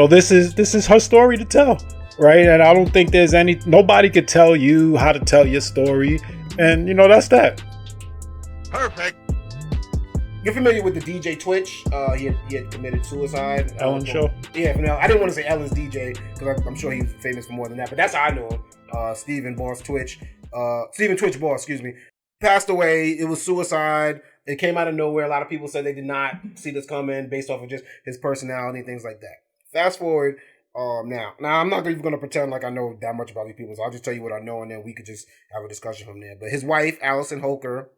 this is her story to tell, right? And I don't think there's nobody could tell you how to tell your story, and that's that. Perfect. You're familiar with the DJ Twitch? He had committed suicide. Ellen show? Yeah, I didn't want to say Ellen's DJ because I'm sure he's famous for more than that, but that's how I know him. Stephen Twitch Boss, excuse me, passed away. It was suicide. It came out of nowhere. A lot of people said they did not see this coming based off of just his personality and things like that. Fast forward now. I'm not even going to pretend like I know that much about these people, so I'll just tell you what I know, and then we could just have a discussion from there. But his wife, Allison Holker,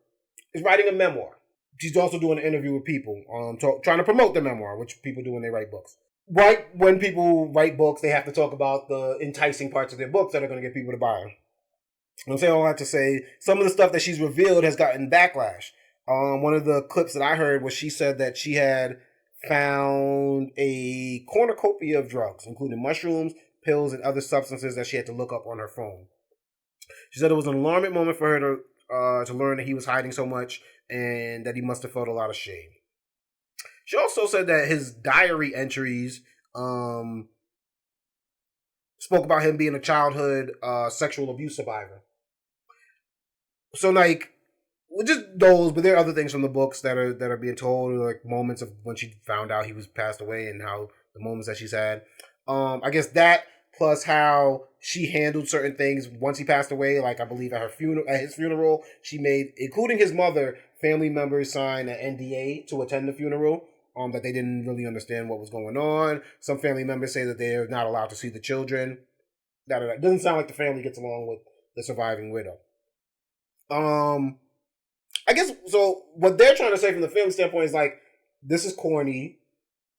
is writing a memoir. She's also doing an interview with people, trying to promote the memoir, which people do when they write books. Right when people write books, they have to talk about the enticing parts of their books that are going to get people to buy them. I'm saying all that to say, some of the stuff that she's revealed has gotten backlash. One of the clips that I heard was she said that she had found a cornucopia of drugs, including mushrooms, pills, and other substances that she had to look up on her phone. She said it was an alarming moment for her to learn that he was hiding so much and that he must have felt a lot of shame. She also said that his diary entries spoke about him being a childhood sexual abuse survivor. So, like, just those, but there are other things from the books that are being told, like moments of when she found out he was passed away and how the moments that she's had. I guess that plus how she handled certain things once he passed away. Like, I believe at his funeral, she made, including his mother, family members sign an NDA to attend the funeral. That they didn't really understand what was going on. Some family members say that they're not allowed to see the children. It doesn't sound like the family gets along with the surviving widow. I guess, so what they're trying to say from the family standpoint is like, this is corny.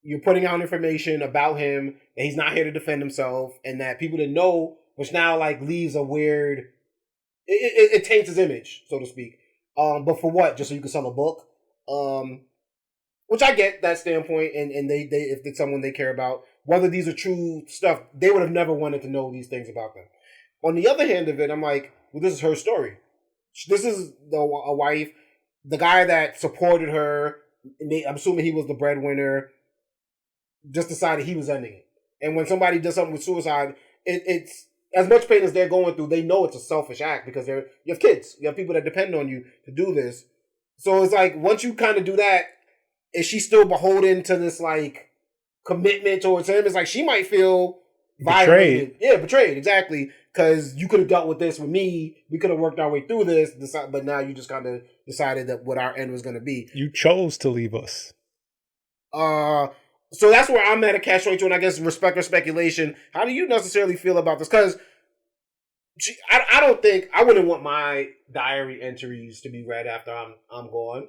You're putting out information about him, that he's not here to defend himself, and that people didn't know, which now like leaves a weird, it taints his image, so to speak. But for what? Just so you can sell a book? Which I get that standpoint, and they if it's someone they care about, whether these are true stuff, they would have never wanted to know these things about them. On the other hand of it, I'm like, well, this is her story. This is a wife, the guy that supported her, I'm assuming he was the breadwinner, just decided he was ending it. And when somebody does something with suicide, it's as much pain as they're going through, they know it's a selfish act because you have kids, you have people that depend on you to do this. So it's like, once you kind of do that, is she still beholden to this like commitment towards him? It's like she might feel violated. Yeah, betrayed, exactly. Because you could have dealt with this with me. We could have worked our way through this, but now you just kind of decided that what our end was going to be. You chose to leave us. So that's where I'm at catch-22, and I guess respect or speculation. How do you necessarily feel about this? Because I wouldn't want my diary entries to be read after I'm gone.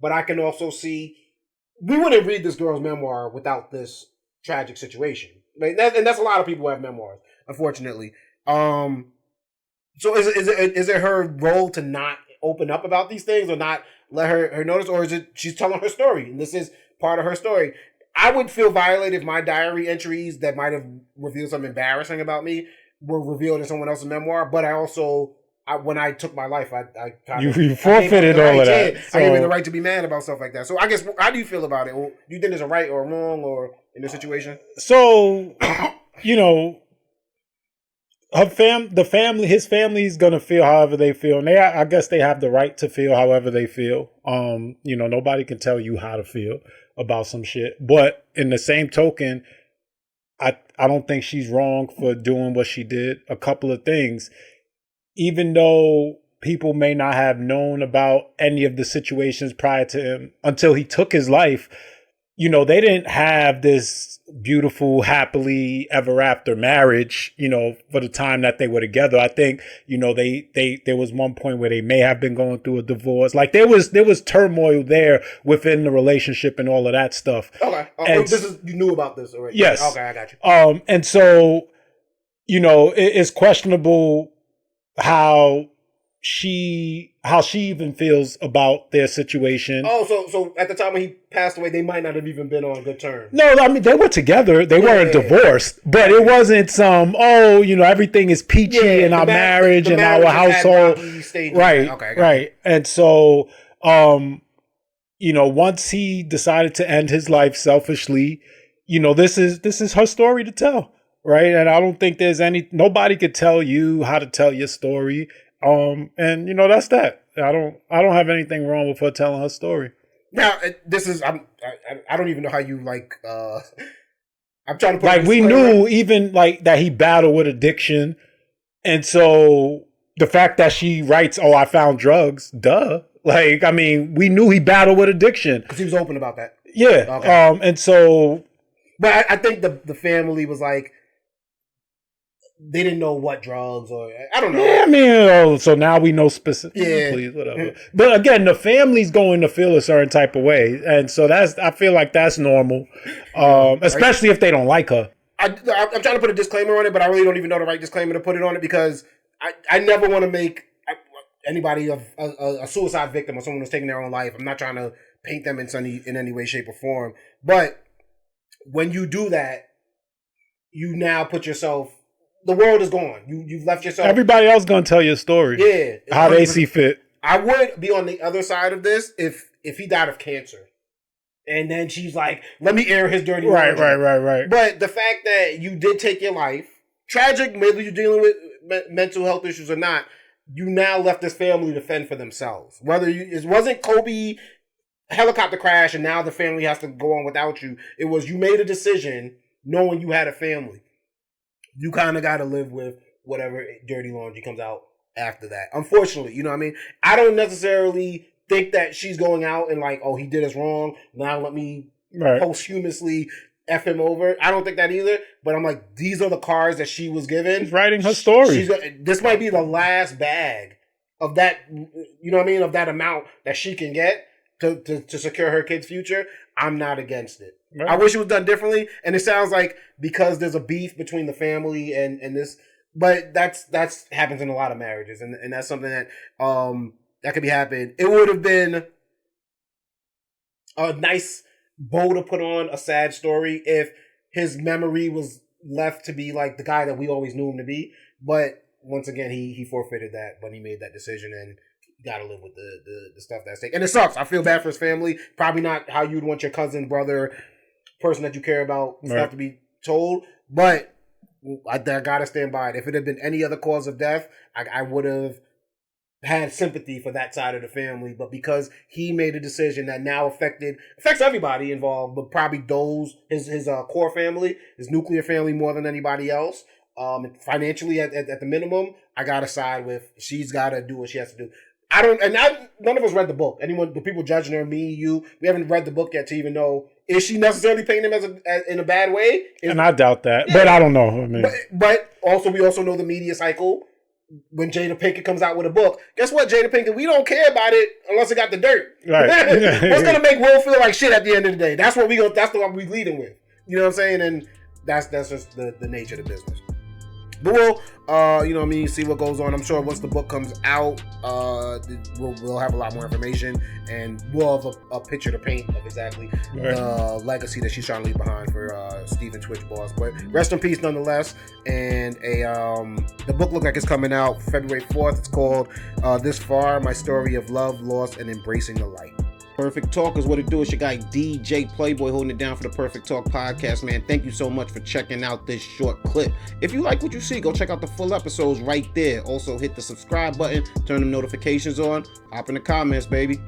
But I can also see, we wouldn't read this girl's memoir without this tragic situation. Right? And that's a lot of people who have memoirs, unfortunately. So is it her role to not open up about these things or not let her notice, or is it she's telling her story and this is part of her story? I would feel violated if my diary entries that might have revealed something embarrassing about me were revealed in someone else's mememoir, but I also, when I took my life, I kind of... You forfeited all of that. So, I gave me the right to be mad about stuff like that. So I guess, how do you feel about it? Do you think there's a right or a wrong or in this situation? So, his family's gonna feel however they feel, and I guess they have the right to feel however they feel. Nobody can tell you how to feel about some shit. But in the same token, I don't think she's wrong for doing what she did. A couple of things. Even though people may not have known about any of the situations prior to him until he took his life, they didn't have this beautiful, happily ever after marriage, for the time that they were together. I think, there was one point where they may have been going through a divorce. Like there was turmoil there within the relationship and all of that stuff. Okay. You knew about this already. Yes. Okay, I got you. And so, it's questionable how she even feels about their situation. Oh, so at the time when he passed away, they might not have even been on good terms. No, I mean, they were together. They weren't divorced. But it wasn't some, everything is peachy in our marriage and our household. Right, right. And so, once he decided to end his life selfishly, this is her story to tell, right? And I don't think there's nobody could tell you how to tell your story. And that's that. I don't have anything wrong with her telling her story. Now, this is I don't even know how you like. I'm trying to put like we knew even like that he battled with addiction, and so the fact that she writes, "Oh, I found drugs," duh. Like, I mean, we knew he battled with addiction because he was open about that. Yeah. Okay. And so, but I think the family was like, they didn't know what drugs or I don't know. Yeah, I mean, so now we know specifically, whatever. But again, the family's going to feel a certain type of way, and so I feel like that's normal, especially if they don't like her. I'm trying to put a disclaimer on it, but I really don't even know the right disclaimer to put it on it because I never want to make anybody a suicide victim or someone who's taking their own life. I'm not trying to paint them in any way, shape, or form. But when you do that, you now put yourself. The world is gone. You've left yourself. Everybody else gonna tell your story. Yeah, how they see fit. I would be on the other side of this if he died of cancer, and then she's like, "Let me air his dirty laundry." Right. But the fact that you did take your life, tragic, whether you're dealing with mental health issues or not, you now left this family to fend for themselves. Whether it wasn't Kobe helicopter crash, and now the family has to go on without you. It was you made a decision knowing you had a family. You kind of got to live with whatever dirty laundry comes out after that. Unfortunately, you know what I mean? I don't necessarily think that she's going out and like, oh, he did us wrong. Now let me posthumously F him over. I don't think that either. But I'm like, these are the cards that she was given. She's writing her story. This might be the last bag of that, you know what I mean? Of that amount that she can get to secure her kid's future. I'm not against it. Right. I wish it was done differently, and it sounds like because there's a beef between the family and this, but that's happens in a lot of marriages, and that's something that that could be happening. It would have been a nice bow to put on a sad story if his memory was left to be like the guy that we always knew him to be, but once again he forfeited that when he made that decision and. Got to live with the stuff that's taken. And it sucks. I feel bad for his family. Probably not how you'd want your cousin, brother, person that you care about stuff to be told. But I got to stand by it. If it had been any other cause of death, I would have had sympathy for that side of the family. But because he made a decision that now affects everybody involved, but probably his core family, his nuclear family more than anybody else. Financially, at the minimum, I got to side with she's got to do what she has to do. None of us read the book. The people judging her, me, you, we haven't read the book yet to even know, is she necessarily painting him in a bad way? And I doubt that, but I don't know. I mean, but we also know the media cycle. When Jada Pinkett comes out with a book, guess what, Jada Pinkett? We don't care about it unless it got the dirt. Right. What's gonna make Will feel like shit at the end of the day? That's what that's the one we leading with. You know what I'm saying? And that's just the nature of the business. But we'll, see what goes on. I'm sure once the book comes out, we'll have a lot more information and we'll have a picture to paint of exactly the legacy that she's trying to leave behind for Stephen Twitch Boss. But rest in peace nonetheless. And the book looks like it's coming out February 4th. It's called This Far, My Story of Love, Loss, and Embracing the Light. Perfect Talk is what it do. It's your guy DJ Playboy holding it down for the Perfect Talk podcast, man. Thank you so much for checking out this short clip. If you like what you see, go check out the full episodes right there. Also hit the subscribe button, turn them notifications on, hop in the comments, baby.